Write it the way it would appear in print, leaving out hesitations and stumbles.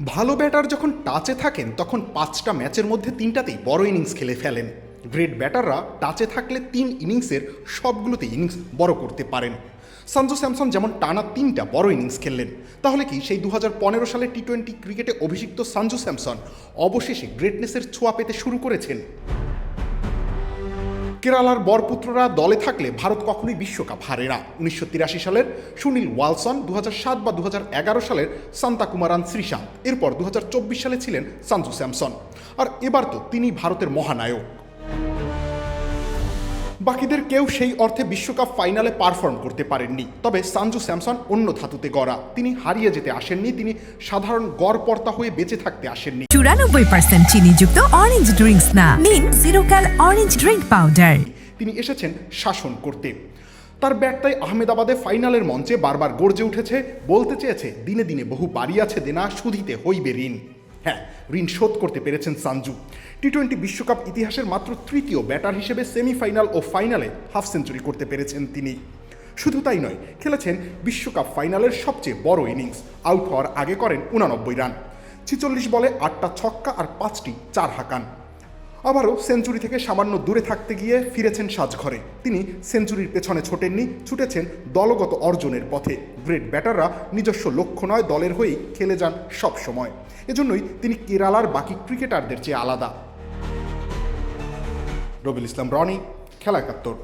ভালো ব্যাটার যখন টাচে থাকেন তখন 5টা ম্যাচের মধ্যে 3টাতেই বড় ইনিংস খেলে ফেলেন। গ্রেট ব্যাটাররা টাচে থাকলে 3 ইনিংসের সবগুলোতে ইনিংস বড় করতে পারেন। সঞ্জু স্যামসন যেমন টানা 3টা বড় ইনিংস খেললেন, তাহলে কি সেই 2015 সালে টি-20 ক্রিকেটে অভিষিক্ত সঞ্জু স্যামসন অবশেষে গ্রেটনেসের ছোঁয়া পেতে শুরু করেছেন? কেরালার বরপুত্ররা দলে থাকলে ভারত কখনোই বিশ্বকাপ হারে না। 1983 সালের সুনীল ওয়ালসন, 2007 বা 2011 সালের সান্তাকুমারান শ্রীশান্ত, এরপর 2024 সালে ছিলেন সঞ্জু স্যামসন, আর এবার তো তিনি ভারতের মহানায়ক। বাকিদের কেউ সেই অর্থে বিশ্বকাপ ফাইনালে পারফর্ম করতে পারেননি, তবে সঞ্জু স্যামসন অন্য ধাতুতে গড়া। তিনি হারিয়ে যেতে আসেননি, তিনি সাধারণ গড়পর্তা হয়ে বেঁচে থাকতে আসেননি। 94% চিনিযুক্ত অরেঞ্জ ড্রিঙ্কস না, নিন জিরো ক্যাল অরেঞ্জ ড্রিঙ্ক পাউডার। তিনি এসেছেন শাসন করতে। তার ব্যাটটাই আহমেদাবাদে ফাইনালের মঞ্চে বারবার গর্জে উঠেছে, বলতে চেয়েছে দিনে দিনে বহু বাড়ি আছে দেনা, শুধিতে হইবে ঋণ। হ্যাঁ, ঋণ শোধ করতে পেরেছেন সঞ্জু। টি-20 বিশ্বকাপ ইতিহাসের মাত্র তৃতীয় ব্যাটার হিসেবে সেমিফাইনাল ও ফাইনালে হাফ সেঞ্চুরি করতে পেরেছেন তিনি। শুধু তাই নয়, খেলেছেন বিশ্বকাপ ফাইনালের সবচেয়ে বড় ইনিংস। আউট হওয়ার আগে করেন 89 রান, 46 বলে 8টা ছক্কা আর 5টি চার হাঁকান। আবারও সেঞ্চুরি থেকে সামান্য দূরে থাকতে গিয়ে ফিরেছেন সাজঘরে। তিনি সেঞ্চুরির পেছনে ছোটেননি, ছুটেছেন দলগত অর্জনের পথে। গ্রেট ব্যাটাররা নিজস্ব লক্ষ্য নয়, দলের হয়েই খেলে যান সব সময়। এজন্যই তিনি কেরালার বাকি ক্রিকেটারদের চেয়ে আলাদা। রবিউল ইসলাম রনি, খেলা 71।